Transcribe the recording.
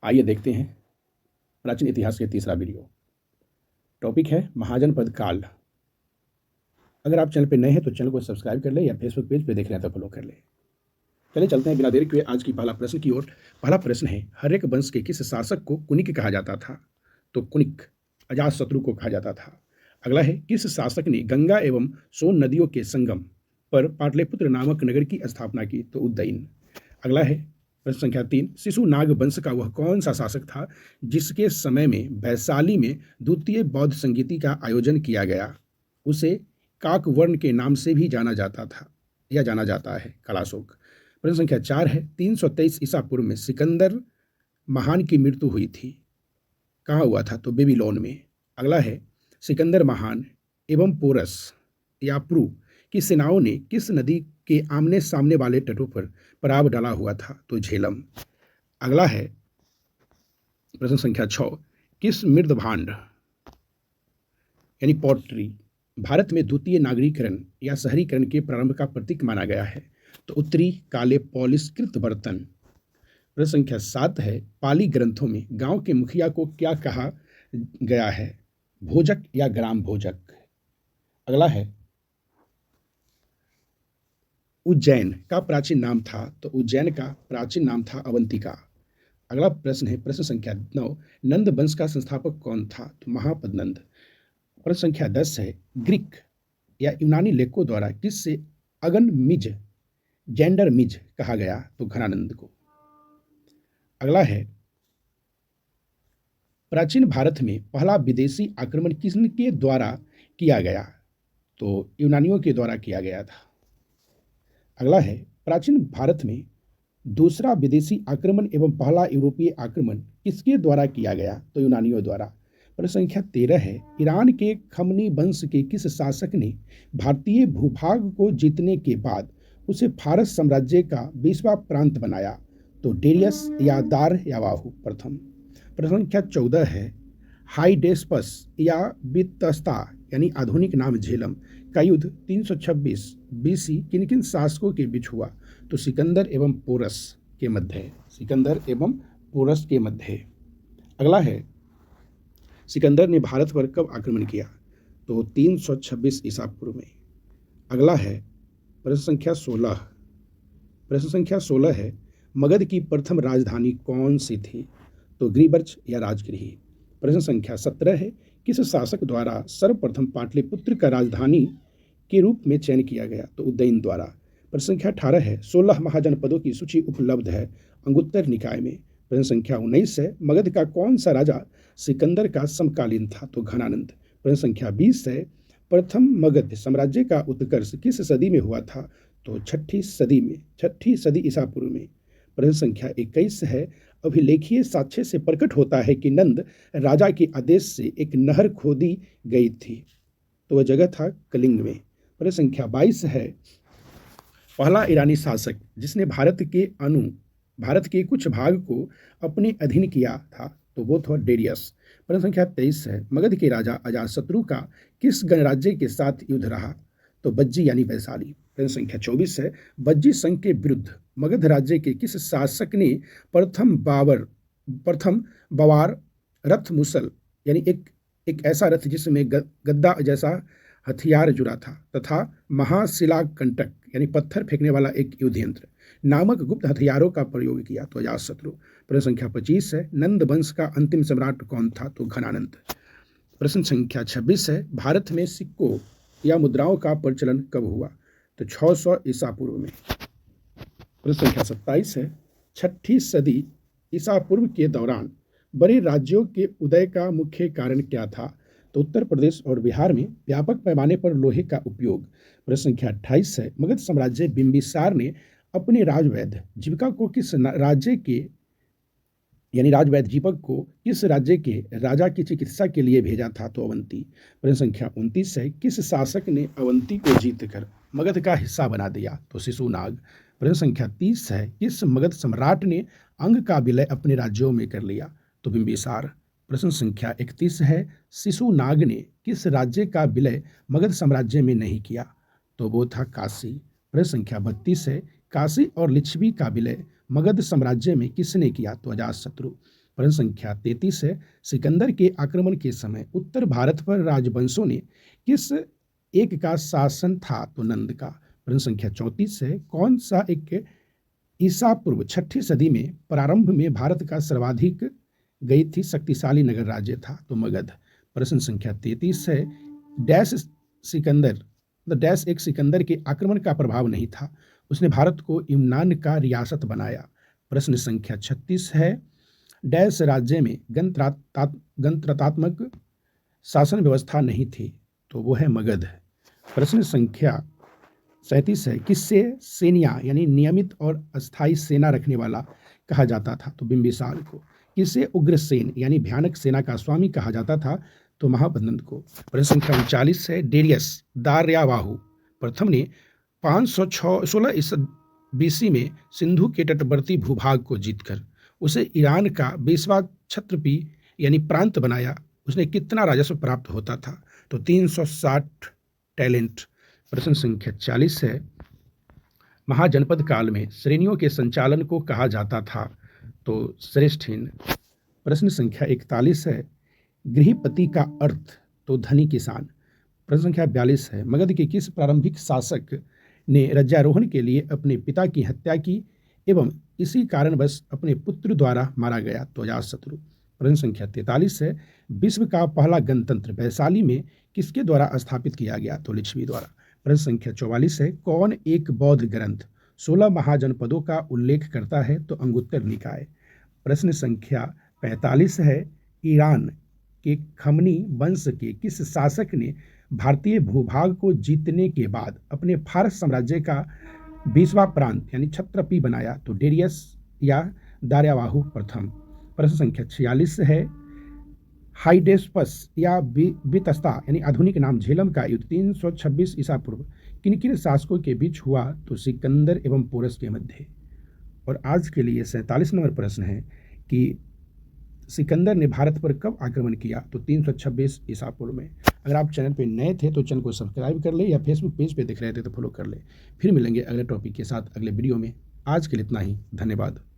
आइए देखते हैं प्राचीन इतिहास के तीसरा वीडियो। टॉपिक है महाजनपद काल। अगर आप चैनल पे नए हैं तो चैनल को सब्सक्राइब कर ले या फेसबुक पेज पे देख रहे हैं तो फॉलो कर ले। चलिए चलते हैं बिना देरी किए आज की पहला प्रश्न की ओर। पहला प्रश्न है, हर्यक वंश के किस शासक को कुनिक कहा जाता था? तो कुनिक अजातशत्रु को कहा जाता था। अगला है, किस शासक ने गंगा एवं सोन नदियों के संगम पर पाटलिपुत्र नामक नगर की स्थापना की? तो उज्जैन। अगला है प्रश्न संख्या 3, शिशुनाग वंश का वह कौन सा शासक था जिसके समय में वैशाली में द्वितीय बौद्ध संगीति का आयोजन किया गया? उसे काकवर्ण के नाम से भी जाना जाता था या जाना जाता है, कालाशोक। प्रश्न संख्या 4 है, 323 ईसा पूर्व में सिकंदर महान की मृत्यु हुई थी। कहाँ हुआ था? तो बेबीलोन में। अगला है, सिकंदर महान एवं पोरस या प्रू की सेनाओं ने किस नदी के आमने सामने वाले तटों पर पड़ाव डाला हुआ था? तो झेलम। अगला है प्रश्न संख्या 6, किस मृद भांड यानी पॉटरी भारत में द्वितीय नागरीकरण या शहरीकरण के प्रारंभ का प्रतीक माना गया है? तो उत्तरी काले पॉलिशकृत बर्तन। प्रश्न संख्या 7 है, पाली ग्रंथों में गांव के मुखिया को क्या कहा गया है? भोजक या ग्राम भोजक। अगला है, उज्जैन का प्राचीन नाम था? तो उज्जैन का प्राचीन नाम था अवंतिका। अगला प्रश्न है प्रश्न संख्या 9, नंद वंश का संस्थापक कौन था? तो महापद्नंद। प्रश्न संख्या 10 है, ग्रीक या यूनानी लेखकों द्वारा किससे अगन मिज जेंडर मिज कहा गया? तो घनानंद को। अगला है, प्राचीन भारत में पहला विदेशी आक्रमण किसके द्वारा किया गया? तो यूनानियों के द्वारा किया गया था। अगला है, प्राचीन भारत में दूसरा विदेशी आक्रमण एवं पहला यूरोपीय आक्रमण किसके द्वारा किया गया? तो यूनानियों द्वारा। प्रश्न संख्या 13 है, ईरान के खमनी वंश के किस शासक ने भारतीय भूभाग को जीतने के बाद उसे फारस साम्राज्य का 20वां प्रांत बनाया? तो डेरियस या दार यावाहू प्रथम। प्रश्न संख्या 14 है, हाइडेस्पस या बितस्ता यानी आधुनिक नाम झेलम का युद्ध 326 बीसी किन किन शासकों के बीच हुआ? तो सिकंदर एवं पोरस के मध्य। सिकंदर एवं पोरस के मध्य। अगला है, सिकंदर ने भारत पर कब आक्रमण किया? तो 326 ईसा पूर्व में। अगला है प्रश्न संख्या 16। प्रश्न संख्या 16 है, मगध की प्रथम राजधानी कौन सी थी? तो ग्रीबर्च या राजगृह। प्रश्न संख्या 17 है, किस शासक द्वारा सर्वप्रथम पाटलिपुत्र का राजधानी के रूप में चयन किया गया? तो उदयन द्वारा। प्रश्न संख्या 18 है, 16 महाजनपदों की सूची उपलब्ध है अंगुत्तर निकाय में। प्रश्न संख्या 19 है, मगध का कौन सा राजा सिकंदर का समकालीन था? तो घनानंद। प्रश्न संख्या 20 है, प्रथम मगध साम्राज्य का उत्कर्ष किस सदी में हुआ था? तो 6ठी सदी में, 6ठी सदी ईसा पूर्व में। प्रश्न संख्या 21 है, अभिलेखीय साक्ष्य से प्रकट होता है कि नंद राजा के आदेश से एक नहर खोदी गई थी, तो वह जगह था कलिंग में। प्रश्न संख्या 22 है, पहला ईरानी शासक जिसने भारत के कुछ भाग को अपने अधीन किया था? तो वो था डेरियस। प्रश्न संख्या 23 है, मगध के राजा अजातशत्रु का किस गणराज्य के साथ युद्ध रहा? तो बज्जी यानी वैशाली। प्रश्न संख्या 24 है, बज्जी संघ के विरुद्ध मगध राज्य के किस शासक ने प्रथम बवार रथ मुसल यानी एक ऐसा रथ जिसमें गद्दा जैसा हथियार जुड़ा था तथा महाशिलाकंटक यानी पत्थर फेंकने वाला एक युद्ध यंत्र नामक गुप्त हथियारों का प्रयोग किया? तो अजातशत्रु। प्रश्न संख्या 25 है, नंद वंश का अंतिम सम्राट कौन था? तो घनानंद। प्रश्न संख्या 26 है, भारत में सिक्कों या मुद्राओं का प्रचलन कब हुआ? तो 600 ईसा पूर्व में। प्रश्न संख्या 27 है, 6ठी सदी ईसा पूर्व के दौरान बड़े राज्यों के उदय का मुख्य कारण क्या था? तो उत्तर प्रदेश और बिहार में व्यापक पैमाने पर लोहे का उपयोग। प्रश्न संख्या 28 है, मगध साम्राज्य बिंबिसार ने अपने राजवैद्य जीविका को किस राज्य के यानी राजवैद्य जीवक को किस राज्य के राजा की चिकित्सा के लिए भेजा था? तो अवंती। प्रश्न संख्या 29 है, किस शासक ने अवंती को जीतकर मगध का हिस्सा बना दिया? तो शिशुनाग। प्रश्न संख्या 30 है, किस मगध सम्राट ने अंग का विलय अपने राज्यों में कर लिया? तो बिंबिसार। प्रश्न संख्या 31 है, शिशुनाग ने किस राज्य का विलय मगध साम्राज्य में नहीं किया? तो वो था काशी। प्रश्न संख्या 32 है, काशी और लिच्छवी का विलय मगध साम्राज्य में किसने किया? तो अजातशत्रु। प्रश्न संख्या 33 है, सिकंदर के आक्रमण के समय उत्तर भारत पर राजवंशों ने किस एक का शासन था? तो नंद का। प्रश्न संख्या 34 है, कौन सा एक ईसा पूर्व 6ठी सदी में प्रारंभ में भारत का सर्वाधिक गई थी शक्तिशाली नगर राज्य था? तो मगध। प्रश्न संख्या 33 है, डैश सिकंदर डैश एक सिकंदर के आक्रमण का प्रभाव नहीं था, उसने भारत को यूनान का रियासत बनाया। प्रश्न संख्या 36 है, डैश राज्य में गणतंत्रात्मक शासन व्यवस्था नहीं थी? तो वो है मगध। प्रश्न संख्या 37 है, किससे सेनिया यानी नियमित और अस्थायी सेना रखने वाला कहा जाता था? तो बिंबिसार को। किसे उग्रसेन यानी भयानक सेना का स्वामी कहा जाता था? तो महाबंदन को। प्रश्न संख्या 39 है, डेरियस दार्यावाहु प्रथम ने 516 BC में सिंधु के तटवर्ती भूभाग को जीतकर उसे ईरान का 20वां क्षत्रपी यानी प्रांत बनाया। उसने कितना राजस्व प्राप्त होता था? तो 360 टैलेंट। प्रश्न संख्या 40 है, महाजनपद काल में श्रेणियों के संचालन को कहा जाता था? तो श्रेष्ठहीन। प्रश्न संख्या 41 है, गृहपति का अर्थ? तो धनी किसान। प्रश्न संख्या 42 है, मगध के किस प्रारंभिक शासक ने राज्यारोहण के लिए अपने पिता की हत्या की एवं इसी कारणवश अपने पुत्र द्वारा मारा गया? तो अजातशत्रु। प्रश्न संख्या 43 है, विश्व का पहला गणतंत्र वैशाली में किसके द्वारा स्थापित किया गया? तो लिच्छवी द्वारा। प्रश्न संख्या 44 है, कौन एक बौद्ध ग्रंथ 16 महाजनपदों का उल्लेख करता है? तो अंगुत्तर निकाय। प्रश्न संख्या 45 है, ईरान के खमनी वंश के किस शासक ने भारतीय भूभाग को जीतने के बाद अपने फारस साम्राज्य का 20वां प्रांत यानी क्षत्रपी बनाया? तो डेरियस या दार्यावाहु प्रथम। प्रश्न संख्या 46 है, हाइडेस्पस या बितस्ता यानी आधुनिक नाम झेलम का युद्ध 326 ईसा पूर्व किन किन शासकों के बीच हुआ? तो सिकंदर एवं पोरस के मध्य। और आज के लिए 47 नंबर प्रश्न है कि सिकंदर ने भारत पर कब आक्रमण किया? तो 326 ईसा पूर्व में। अगर आप चैनल पे नए थे तो चैनल को सब्सक्राइब कर ले या फेसबुक पेज पे देख रहे थे तो फॉलो कर ले। फिर मिलेंगे अगले टॉपिक के साथ अगले वीडियो में। आज के लिए इतना ही, धन्यवाद।